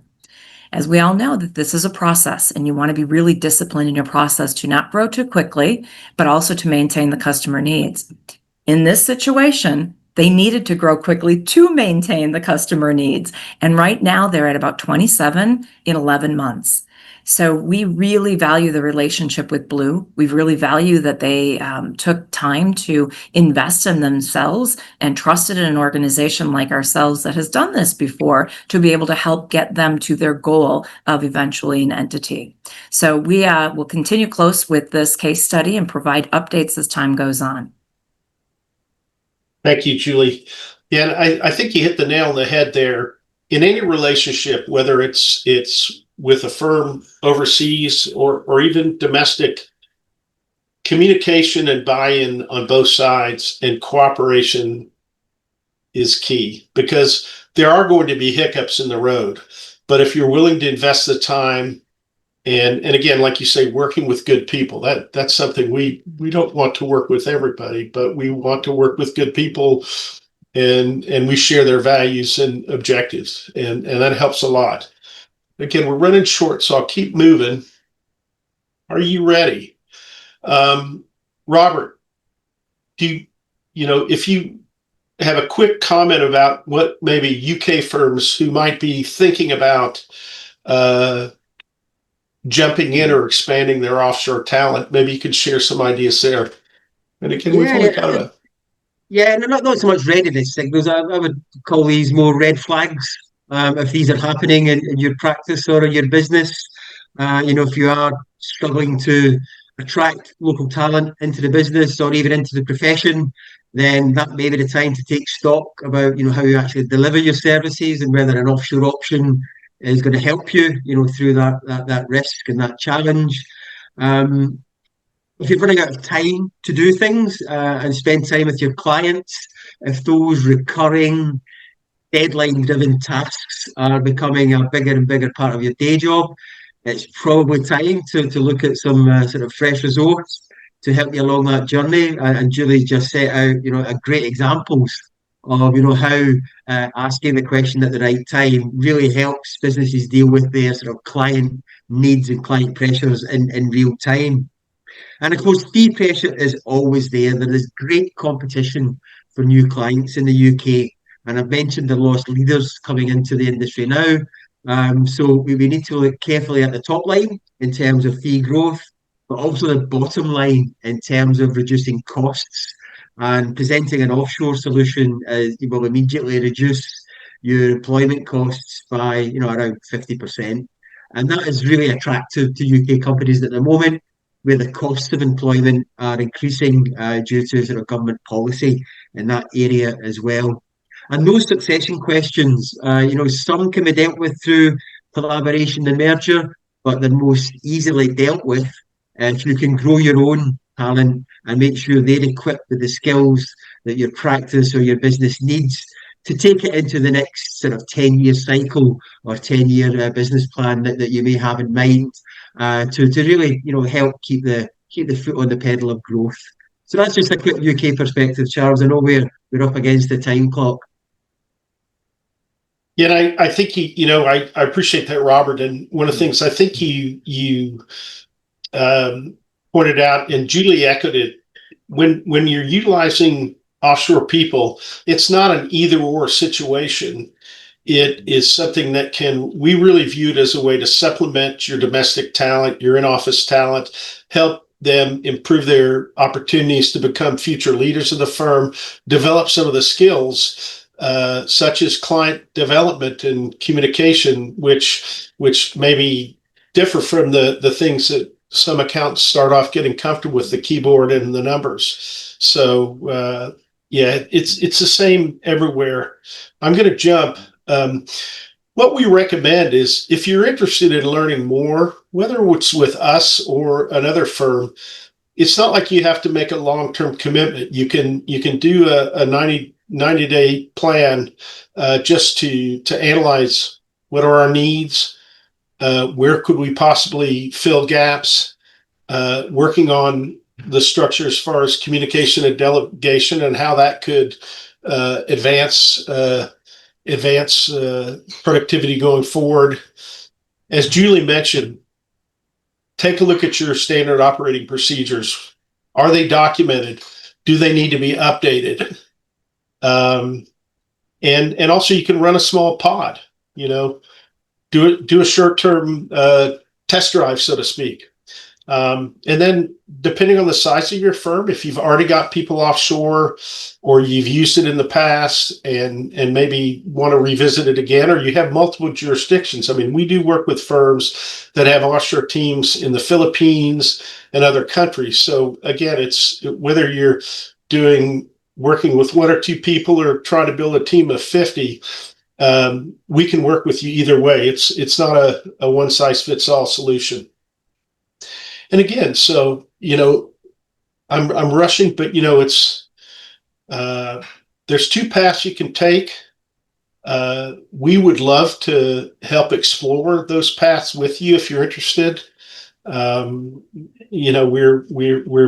As we all know, that this is a process, and you want to be really disciplined in your process to not grow too quickly, but also to maintain the customer needs. In this situation, they needed to grow quickly to maintain the customer needs. And right now they're at about 27 in 11 months. So we really value the relationship with Blue. We really value that they took time to invest in themselves and trusted in an organization like ourselves that has done this before to be able to help get them to their goal of eventually an entity. So we will continue close with this case study and provide updates as time goes on. Thank you, Julie. Yeah, and I think you hit the nail on the head there. In any relationship, whether it's with a firm overseas or even domestic, communication and buy-in on both sides and cooperation is key, because there are going to be hiccups in the road. But if you're willing to invest the time, and again, like you say, working with good people, that's something we don't want to work with everybody, but we want to work with good people, and we share their values and objectives, and that helps a lot. Again, we're running short, so I'll keep moving. Are you ready? Robert, if you have a quick comment about what maybe UK firms who might be thinking about jumping in or expanding their offshore talent, maybe you could share some ideas there. And again, we've only got about... Yeah, no, not so much readiness signals. I would call these more red flags. If these are happening in your practice or in your business, if you are struggling to attract local talent into the business or even into the profession, then that may be the time to take stock about, how you actually deliver your services and whether an offshore option is going to help you, through that risk and that challenge. If you're running out of time to do things and spend time with your clients, if those recurring deadline-driven tasks are becoming a bigger and bigger part of your day job, it's probably time to look at some sort of fresh resource to help you along that journey. And Julie just set out, a great examples of, how asking the question at the right time really helps businesses deal with their sort of client needs and client pressures in real time. And of course, fee pressure is always there. There is great competition for new clients in the UK. And I've mentioned the lost leaders coming into the industry now. So we need to look carefully at the top line in terms of fee growth, but also the bottom line in terms of reducing costs. And presenting an offshore solution will immediately reduce your employment costs by around 50%. And that is really attractive to UK companies at the moment, where the costs of employment are increasing due to sort of government policy in that area as well. And those succession questions, some can be dealt with through collaboration and merger, but they're most easily dealt with if you can grow your own talent and make sure they're equipped with the skills that your practice or your business needs to take it into the next sort of 10-year cycle or 10-year business plan that you may have in mind, to really, help keep the foot on the pedal of growth. So that's just a quick UK perspective, Charles. I know we're up against the time clock. Yeah, and I think I appreciate that, Robert. And one of the things I think you pointed out, and Julie echoed it, when you're utilizing offshore people, it's not an either or situation. It is something that we really view it as a way to supplement your domestic talent, your in-office talent, help them improve their opportunities to become future leaders of the firm, develop some of the skills, such as client development and communication, which maybe differ from the things that some accountants start off getting comfortable with, the keyboard and the numbers. So yeah, it's the same everywhere. I'm going to jump. What we recommend is, if you're interested in learning more, whether it's with us or another firm, it's not like you have to make a long-term commitment. You can do a 90-day plan, just to analyze what are our needs, where could we possibly fill gaps, working on the structure as far as communication and delegation and how that could advance productivity going forward. As Julie mentioned, take a look at your standard operating procedures. Are they documented? Do they need to be updated? And also, you can run a small pod. Do a short-term test drive, so to speak. And then, depending on the size of your firm, if you've already got people offshore, or you've used it in the past and maybe want to revisit it again, or you have multiple jurisdictions. I mean, we do work with firms that have offshore teams in the Philippines and other countries. So again, it's whether you're working with one or two people or trying to build a team of 50, we can work with you either way. It's not a one-size-fits-all solution. And again, so I'm rushing, but it's there's two paths you can take. We would love to help explore those paths with you if you're interested. We're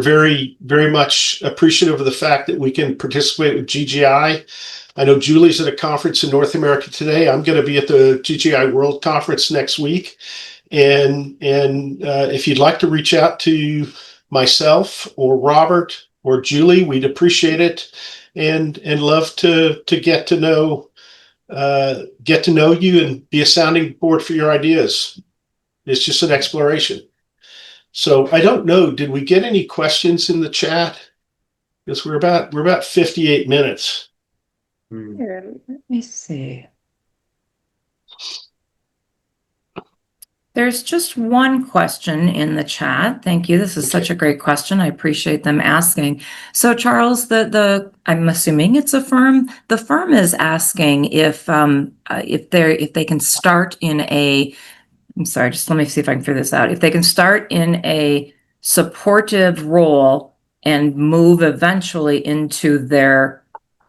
very, very much appreciative of the fact that we can participate with GGI. I know Julie's at a conference in North America today. I'm going to be at the GGI World Conference next week. And if you'd like to reach out to myself or Robert or Julie, we'd appreciate it, and love to get to know you and be a sounding board for your ideas. It's just an exploration. So I don't know, did we get any questions in the chat? Because we're about 58 minutes. Here, let me see. There's just one question in the chat. Thank you. This is such a great question. I appreciate them asking. So Charles, I'm assuming it's a firm. The firm is asking if they can start in I'm sorry, just let me see if I can figure this out. If they can start in a supportive role and move eventually into their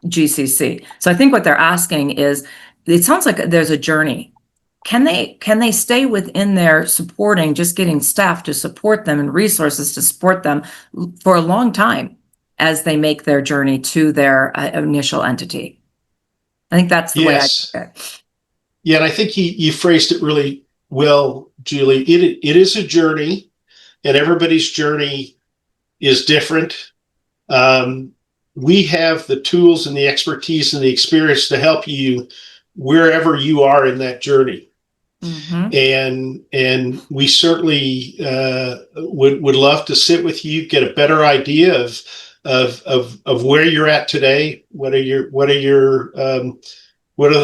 GCC. So I think what they're asking is, it sounds like there's a journey. Can they stay within their supporting, just getting staff to support them and resources to support them for a long time as they make their journey to their initial entity? I think that's the way I look at it. Yeah, and I think you phrased it really well, Julie. It is a journey, and everybody's journey is different. We have the tools and the expertise and the experience to help you wherever you are in that journey. Mm-hmm. And we certainly would love to sit with you, get a better idea of where you're at today. What are the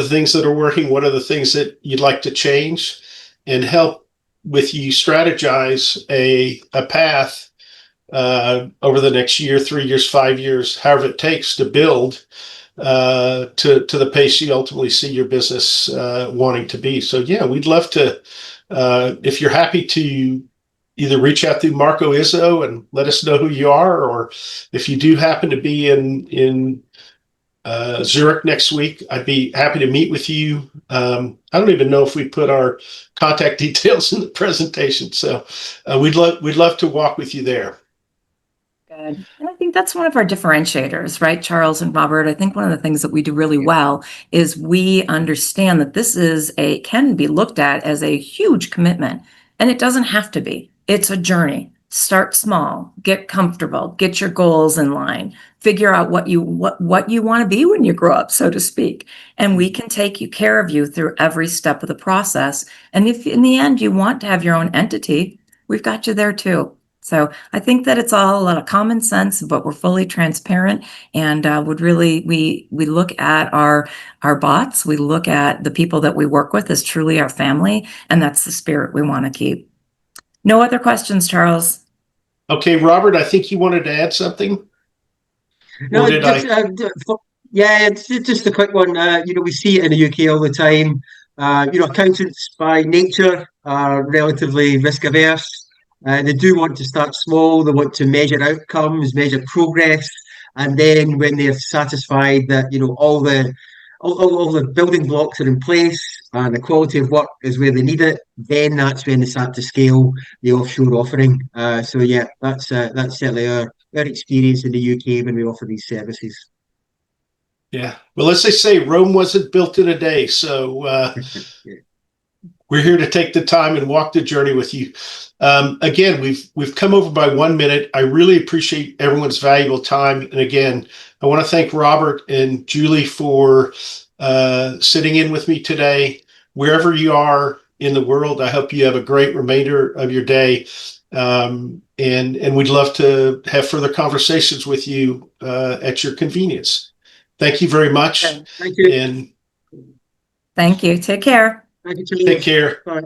things that are working? What are the things that you'd like to change, and help with you strategize a path over the next year, 3 years, 5 years, however it takes to build to the pace you ultimately see your business wanting to be. So yeah, we'd love to, if you're happy to either reach out through Marco Izzo and let us know who you are, or if you do happen to be in Zurich next week. I'd be happy to meet with you. I don't even know if we put our contact details in the presentation, so we'd love to walk with you there. Good. And I think that's one of our differentiators, right, Charles and Robert? I think one of the things that we do really well is we understand that this can be looked at as a huge commitment, and it doesn't have to be. It's a journey. Start small, get comfortable, get your goals in line, figure out what you want to be when you grow up, so to speak. And we can take care of you through every step of the process. And if in the end you want to have your own entity, we've got you there too. So I think that it's all a lot of common sense, but we're fully transparent, and we look at our bots, we look at the people that we work with as truly our family, and that's the spirit we want to keep. No other questions, Charles? Okay, Robert, I think you wanted to add something. No, Or did just, I? yeah, it's just a quick one. We see it in the UK all the time. Accountants by nature are relatively risk averse. They do want to start small. They want to measure outcomes, measure progress, and then when they're satisfied that all the building blocks are in place and the quality of work is where they need it, then that's when they start to scale the offshore offering. So yeah, that's certainly our experience in the UK when we offer these services. Yeah. Well, as they say, Rome wasn't built in a day. So Yeah. we're here to take the time and walk the journey with you. Again, we've come over by 1 minute. I really appreciate everyone's valuable time. And again, I want to thank Robert and Julie for sitting in with me today. Wherever you are in the world, I hope you have a great remainder of your day. And we'd love to have further conversations with you at your convenience. Thank you very much. Thank you. And Thank you. Take care. Thank you. take care. Bye.